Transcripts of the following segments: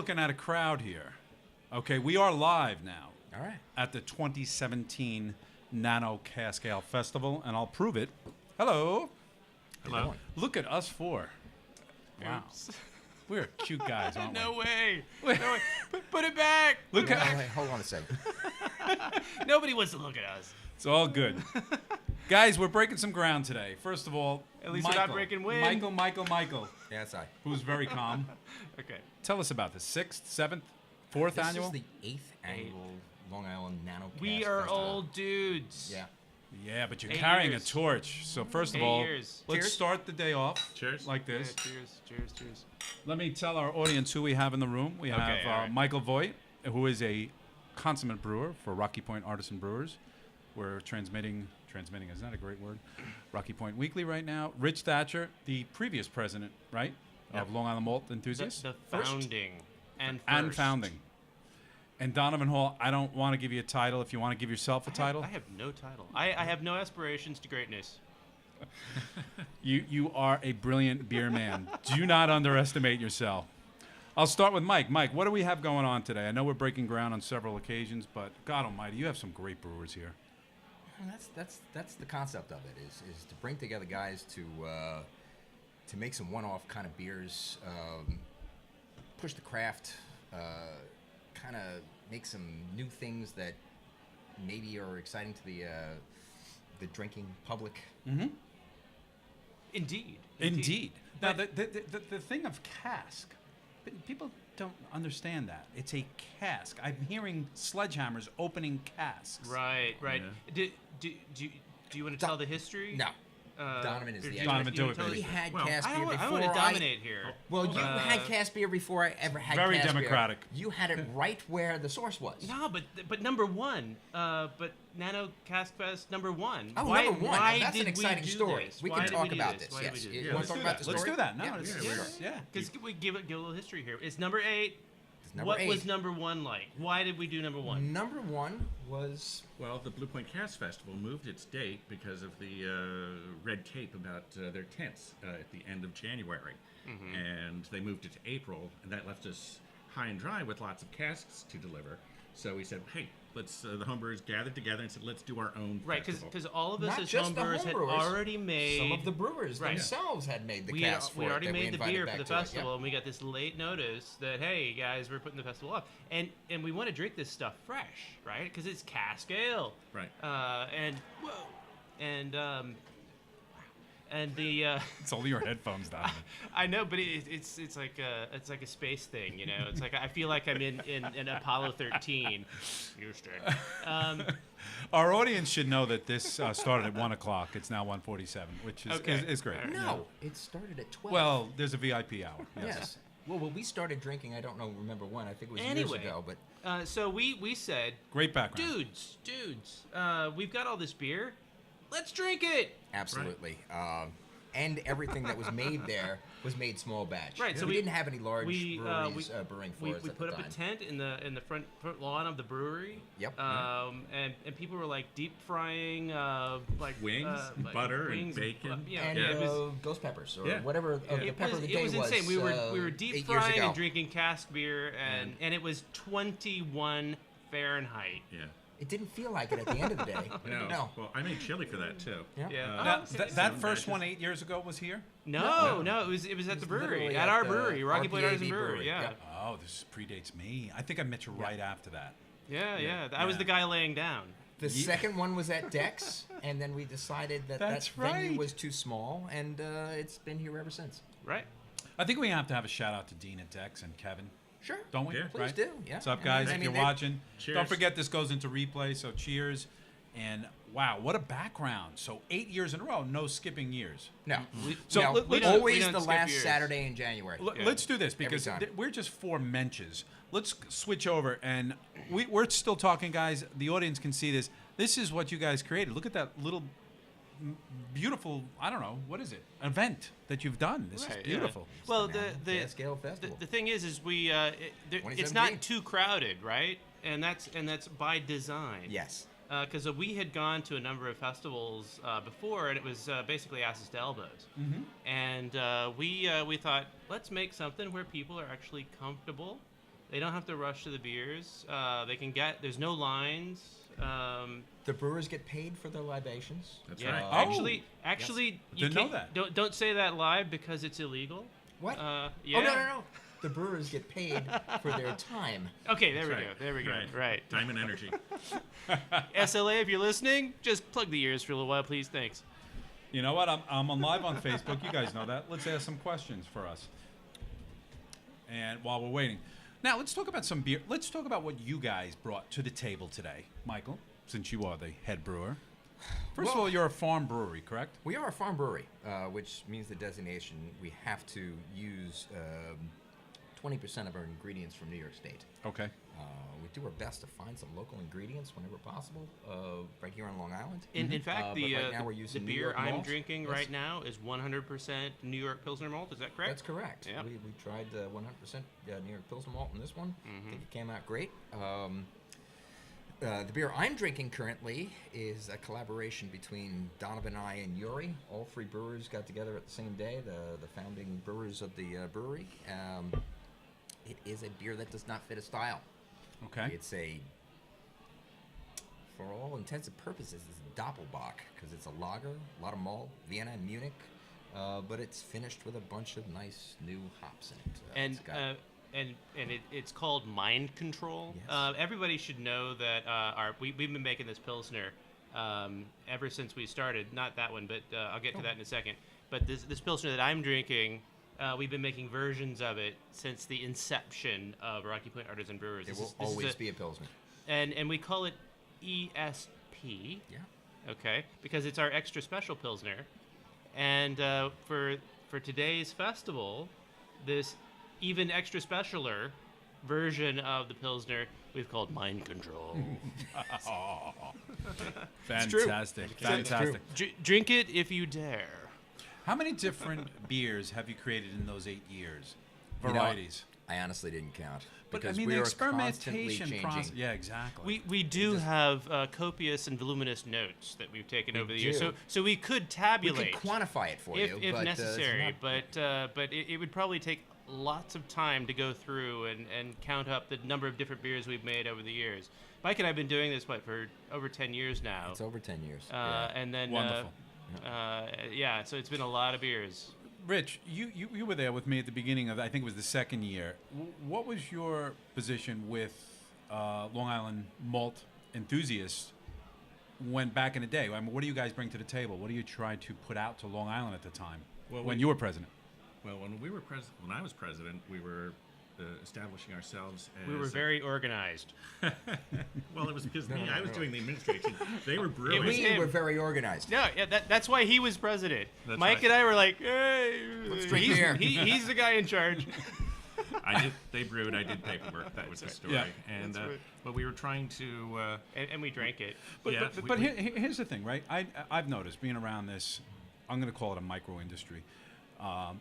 looking at a crowd here. Okay, we are live now. All right. At the 2017 Nano Cask Ale Festival, and I'll prove it. Hello. Hello. Look at us four. Wow. We're cute guys, aren't No we? way. No way. Put it back. Look Oh, at wait, hold on a second. Nobody wants to look at us. It's all good. Guys, we're breaking some ground today. First of all, At least we're not breaking wind. Michael, Yeah, that's I. who's very calm. Okay. Tell us about this. 6th, 7th, 4th This annual? is the 8th annual Long Island Nano Cask We are Festival. old dudes. Yeah. Yeah, but you're 8 carrying years. a torch. So first of 8 all, years. let's Cheers. start the day off Cheers. like this. Yeah, cheers. Let me tell our audience who we have in the room. We have Okay, all right. Michael Voight, who is a consummate brewer for Rocky Point Artisan Brewers. We're transmitting, is that a great word? Rocky Point Weekly right now. Rich Thatcher, the previous president, right, Yep. of Long Island Malt Enthusiasts. The First. founding and Founding. And Donavan Hall, I don't want to give you a title. If you want to give yourself a title. I have no title. I have no aspirations to greatness. You are a brilliant beer man. Do not underestimate yourself. I'll start with Mike. Mike, what do we have going on today? I know we're breaking ground on several occasions, but God Almighty, you have some great brewers here. Well, that's the concept of it is to bring together guys to make some one-off kind of beers, push the craft, kind of make some new things that maybe are exciting to the drinking public. Mm-hmm. Indeed. Now, the thing of cask, people don't understand that. It's a cask. I'm hearing sledgehammers opening casks. Right. Yeah. Do you want to tell the history? No. Uh, Donovan is or the do you Donovan, wanna- do you it, wanna tell baby. We the- had Well, cast beer I before. want to dominate here. Well, you had cast beer before I ever had Very cast democratic. beer. You had it right where the source was. No, but number one, but Nano Cask Fest number one. Oh, why, number one. Why Now, that's did an exciting we do story. This? We Why can did talk do about this? this, Why did yes. we do You this? wanna talk about the Let's story? do that. No, Yeah, it's, sure. yeah. Because we give a little history here. It's number 8. It's number What 8. was number 1 like? Why did we do number 1? Number 1 was Well, the Blue Point Cask Festival moved its date because of the red tape about their tents at the end of January. And they moved it to April, and that left us high and dry with lots of casks to deliver. So we said, hey, let's the homebrewers gathered together and said, let's do our own Right, festival. because all of us not as just the homebrewers had homebrewers. already made. some of the brewers Right. themselves had made the we cast we for already it that we made the invited beer back for the to it, yeah. festival, and we got this late notice that hey guys, we're putting the festival off, and we want to drink this stuff fresh, right? Because it's cask ale, Right. And the It's only your headphones, Donovan. I know, but it's like a space thing, you know. It's like I feel like I'm in Apollo 13. Houston. Our audience should know that this started at 1 o'clock. It's now 1:47, which is, Okay. is great. No, it started at 12. Well, there's a VIP hour. yes. Well, we started drinking. I don't remember when. I think it was Anyway, years ago. But so we said, Great background. dudes, we've got all this beer. Let's drink it. absolutely. And everything that was made there was made small batch. Right, so we we- didn't have any large we, breweries brewing for We us at put the up a time. tent in the front lawn of the brewery. Yep. And people were like deep frying like Wings, like butter, and wings, bacon. yeah, And it was, ghost peppers or Yeah. whatever the pepper of the day it was insane. We were uh, deep 8 years frying ago. and drinking cask beer, and it was 21 Fahrenheit. Yeah. It didn't feel like it at the end of the day. No. Well, I made chili for that, too. Yeah. Yeah. Now, okay. that first one 8 years ago was here? No, it was at the was brewery, literally at at our the brewery, Rocky Point RPAB Artisan Brewery. brewery, Yeah. yep. Oh, this predates me. I think I met you right after that. Yeah. I was Yeah. the guy laying down. The second one was at Dex, and then we decided that That's that venue right. was too small, and it's been here ever since. Right. I think we have to have a shout out to Dean at Dex and Kevin. Sure. Don't we? Yeah. Please Right? do. Yeah. What's up, I guys? mean, If you're they- watching, Cheers. don't forget this goes into replay, so cheers. And wow, what a background. So 8 years in a row, no skipping years. No. So no, let- let's- we always don't the skip last years. Saturday in January. Yeah. Let's do this because time. we're just four menches. Let's switch over, and we're still talking, guys. The audience can see this. This is what you guys created. Look at that little beautiful, I don't know, what is it? Event that you've done. This Right, is yeah. beautiful. Well, Nano the Cask Ale Festival. the thing is we it's 2017. not too crowded, right? And that's by design. Yes. Because we had gone to a number of festivals before, and it was basically asses to elbows. Mm-hmm. And we thought, let's make something where people are actually comfortable They don't have to rush to the beers. They can get. There's no lines. The brewers get paid for their libations. That's Yeah, right. actually, you Didn't know can't. that. Don't say that live because it's illegal. What? Yeah. Oh, no. The brewers get paid for their time. Okay, there That's we right. go. There we go. Right. Right. Time and energy. SLA, if you're listening, just plug the ears for a little while, please. Thanks. You know what? I'm on live on Facebook. You guys know that. Let's ask some questions for us. And while we're waiting, now let's talk about some beer. Let's talk about what you guys brought to the table today, Michael. Since you are the head brewer. First of all, you're a farm brewery, correct? We are a farm brewery, which means the designation we have to use 20% of our ingredients from New York State. Okay. We do our best to find some local ingredients whenever possible, right here on Long Island. In fact, But the right now we're the using New beer York I'm malt. drinking Yes. right now is 100% New York Pilsner malt. Is that correct? That's correct. Yep. We tried 100% New York Pilsner malt in this one. I think it came out great. The beer I'm drinking currently is a collaboration between Donavan and I and Yuri. All three brewers got together at the same day, the founding brewers of the brewery. It is a beer that does not fit a style. Okay. It's for all intents and purposes, it's a Doppelbock because it's a lager, a lot of malt, Vienna and Munich, but it's finished with a bunch of nice new hops in it. And It's got- it's called Mind Control. Yes. Everybody should know that we've been making this Pilsner ever since we started. Not that one, but I'll get to that in a second. But this Pilsner that I'm drinking, we've been making versions of it since the inception of Rocky Point Artisan Brewers. it This will is- this is always a- be a Pilsner. And we call it ESP. Yeah. Okay, because it's our extra special Pilsner. And for today's festival, this even extra specialer version of the Pilsner we've called Mind Control. Fantastic. Fantastic. Drink it if you dare. How many different beers have you created in those 8 years? You know, Varieties. I honestly didn't count. But I because mean, we the are constantly experimentation changing. process. Yeah, exactly. We do have copious and voluminous notes that we've taken over the years, do. so we could We tabulate could quantify it for if you, but necessary. it's not- But it would probably take lots of time to go through and count up the number of different beers we've made over the years. Mike and I have been doing this for over 10 years now. it's over 10 years. And then Wonderful. so it's been a lot of beers. Rich, you were there with me at the beginning of, I think it was the second year. What was your position with Long Island malt enthusiasts when back in the day? I mean, what do you guys bring to the table? What do you try to put out to Long Island at the time when you were president? Well, when I was president, we were establishing ourselves as... We were very organized. Well, it was because I was doing the administration. They were brewing. was we him. were very organized. No, yeah, that's why he was president. That's Mike right. and I were like, hey, drink beer. he's the guy in charge. They brewed. I did paperwork. That was the story. Yeah. And That's right. but we were trying to. And we drank it. But, Yeah, but we- here's the thing, right? I've noticed being around this, I'm going to call it a micro industry.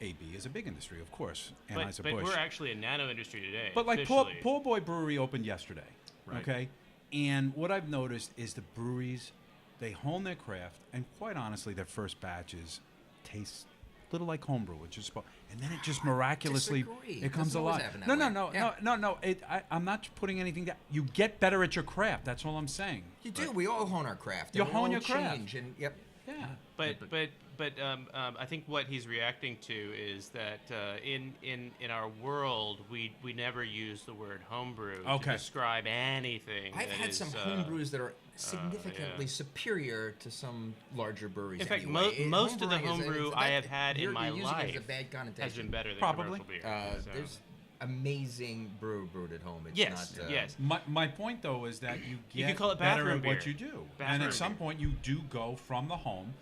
AB is a big industry, of course, But Anheuser-Busch. we're actually a nano industry today. But like officially. Boy Brewery opened yesterday, Right. okay? And what I've noticed is the breweries, they hone their craft, and quite honestly, their first batches taste a little like homebrew, which is, and then it just miraculously Disagree. it comes Doesn't always alive. happen that No, way. no. I'm not putting anything down. You get better at your craft. That's all I'm saying. You do. We all hone our craft. You and we hone all your craft. change. And yep. Yeah. But I think what he's reacting to is that in our world we never use the word homebrew to Okay. describe anything. I've that had is, some home brews that are significantly superior to some larger breweries. In fact, anyway. most of the Homebrewing is- homebrew it's I that- have had in you're my using it as life a bad connotation. has been better than Probably. commercial beer. So. There's amazing brew brewed at home. It's Yes, not, yes. My point though is that you get can call it better bathroom at what beer. you do, and Bathroom at some beer. point you do go from the home.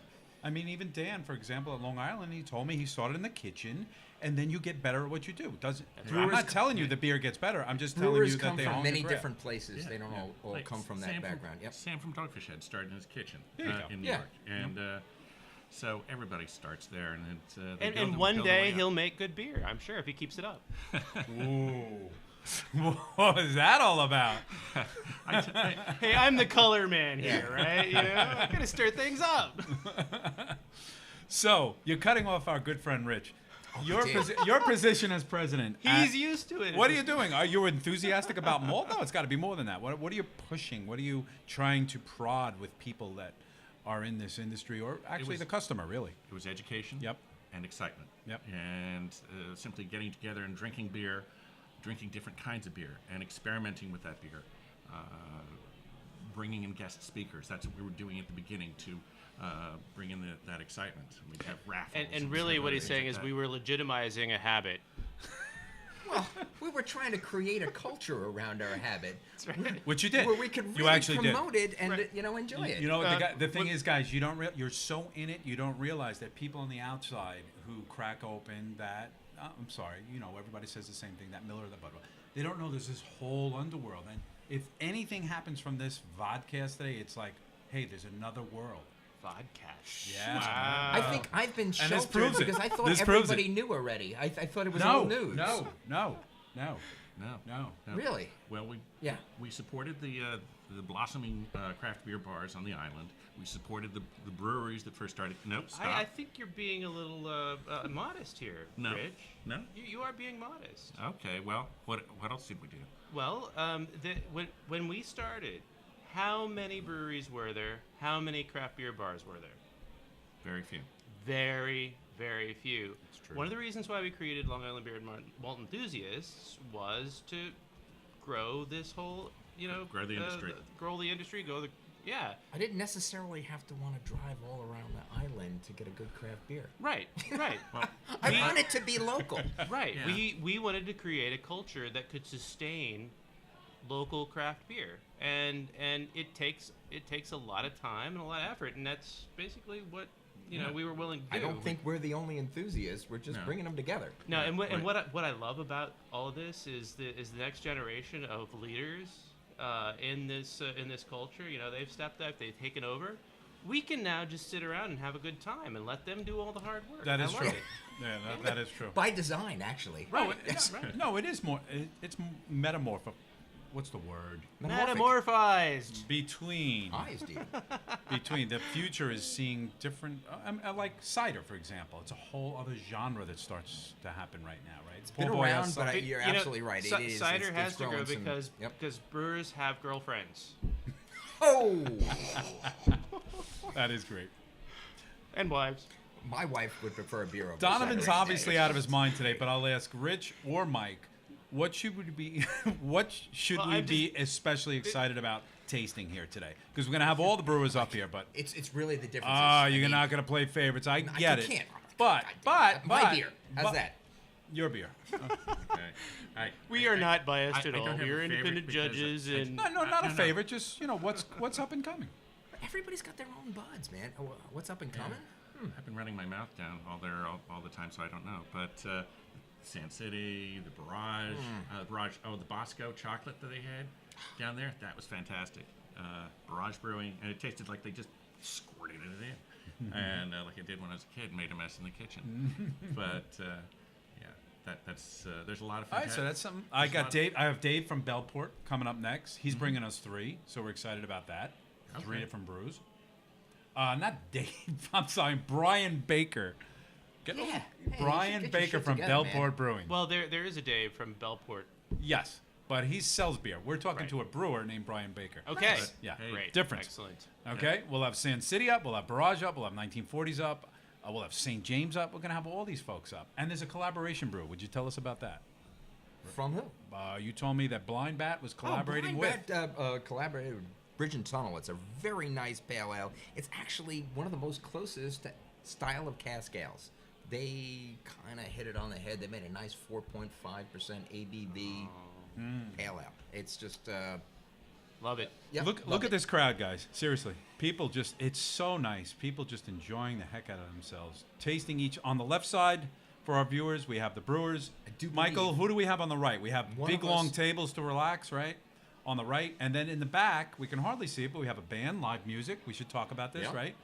I mean, even Dan, for example, at Long Island, he told me he started in the kitchen, and then you get better at what you do. Doesn't I'm Brewers not telling you the beer gets better. I'm just telling Brewers you that come they from hone many the craft. different places. They don't all Like come from that Sam background. Yep. Sam from Dogfish Head started in his kitchen There you go. in New Yeah. York, and so everybody starts there, and it's they And build one the day way up. he'll make good beer. I'm sure if he keeps it up. Ooh. What was that all about? Hey, I'm the color man here, right? You know, I gotta stir things up. So you're cutting off our good friend Rich. Your position as president. He's used to it. What are you doing? Are you enthusiastic about malt? No, it's got to be more than that. What are you pushing? What are you trying to prod with people that are in this industry, or actually the customer, really? It was education. Yep. And excitement. Yep. And simply getting together and drinking beer, drinking different kinds of beer, and experimenting with that beer. Bringing in guest speakers. That's what we were doing at the beginning to bring in that excitement. We'd have raffles. And really what he's saying is we were legitimizing a habit. Well, we were trying to create a culture around our habit. That's right. Which you did. Where we could You really actually did. promote it and enjoy it. You know, the thing is, guys, you don't you're so in it, you don't realize that people on the outside who crack open that, I'm sorry, everybody says the same thing, that Miller or the Budweiser. They don't know there's this whole underworld. And if anything happens from this vodcast today, it's like, hey, there's another world. Vodcast. Yeah. Wow. I think I've been this sheltered proves it. because I thought This proves everybody it. knew already. I thought it was No, old news. no. No. Really? Well, we supported the blossoming craft beer bars on the island. We supported the breweries that first started. Nope, stop. I think you're being a little modest here, No. Rich. No? You are being modest. Okay, well, what else did we do? Well, when we started, how many breweries were there? How many craft beer bars were there? Very few. Very, very few. It's true. One of the reasons why we created Long Island Beer and Malt Enthusiasts was to grow this whole, Grow the industry. Yeah. I didn't necessarily have to want to drive all around the island to get a good craft beer. Right. Well, I want it to be local. Right. Yeah. We wanted to create a culture that could sustain local craft beer, and it takes a lot of time and a lot of effort, and that's basically what we were willing to do. I don't think we're the only enthusiasts. We're just bringing them together. No, and Right. what I love about all of this is the next generation of leaders in this culture. They've stepped up, they've taken over. We can now just sit around and have a good time and let them do all the hard work. That is I love true. it. Yeah, that is true. By design, actually. No, Right. no, it is more. It's metamorpho. What's the word? Metamorphized. Between Eyes, dude. the future is seeing different. Like cider, for example. It's a whole other genre that starts to happen right now, right? It's Been around, but you're absolutely right. It is. Cider it's has to grow growing some- because Yep. brewers have girlfriends Oh, That is great. and wives. my wife would prefer a beer over Donovan's cider. obviously out of his mind today, but I'll ask Rich or Mike, what should we be especially excited about tasting here today? Because we're gonna have all the brewers up here, but It's really the difference. you're not gonna play favorites. I get it. Can't. But My beer. How's that? Your beer. Okay. We are not biased at I all. don't have We are a favorite independent because judges, I- and No, not a favorite. Just what's up and coming. Everybody's got their own buds, man. What's up and coming? I've been running my mouth down all the time, so I don't know. But Sand City, the Barrage, the Bosco chocolate that they had down there, that was fantastic. Barrage Brewing, and it tasted like they just squirted it in, and like I did when I was a kid, made a mess in the kitchen. But that's there's a lot of. All right, so that's something. I have Dave from Bellport coming up next. He's bringing us 3, so we're excited about that. 3 Okay. different brews. Not Dave. I'm sorry, Brian Baker. Hey, Brian you should get your Baker shit from together, Bellport man. Brewing. well, there is a Dave from Bellport. Yes, but he sells beer. We're talking Right. to a brewer named Brian Baker. Okay, Nice. Yeah, Hey. great, different. excellent. Okay, we'll have Sand City up, we'll have Barrage up, we'll have 1940s up, we'll have St. James up. We're gonna have all these folks up, and there's a collaboration brew. Would you tell us about that? From who? You told me that Blind Bat was collaborating with. Collaborated with Bridge and Tunnel. It's a very nice pale ale. It's actually one of the most closest to style of cask ales. They kind of hit it on the head. They made a nice 4.5% ABV pale ale. It's just Love it. yep, Look love at it. this crowd, guys. Seriously, people it's so nice. People just enjoying the heck out of themselves, tasting each. On the left side, for our viewers, we have the brewers. do Michael, believe who do we have on the right? We have one big of long us- tables to relax, right? On the right, and then in the back, we can hardly see it, but we have a band, live music. We should talk about this, Yep. right?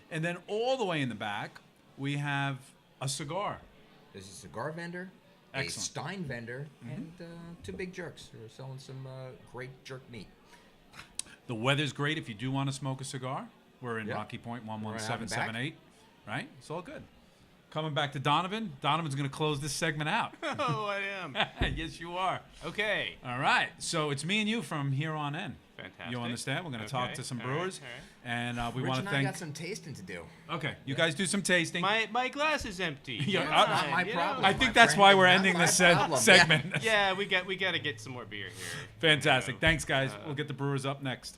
And then all the way in the back, we have a cigar. There's a cigar vendor, Excellent. a Stein vendor, and 2 big jerks who are selling some great jerk meat. The weather's great if you do want to smoke a cigar. We're in Yep. Rocky Point We're out in the 11778, right? It's all good. Coming back to Donavan. Donovan's going to close this segment out. Oh, I am. Yes, you are. Okay. All right. So it's me and you from here on in. Fantastic. You understand? We're going to talk to some All right, brewers. all right. And we Rich want and to I thank... got some tasting to do. Okay. You guys do some tasting. My glass is empty. Yeah, Come not on, my you problem. I know. think my that's friend, why we're not ending my this problem. segment. Yeah, we got to get some more beer here. Fantastic. You know, Thanks, guys. We'll get the brewers up next.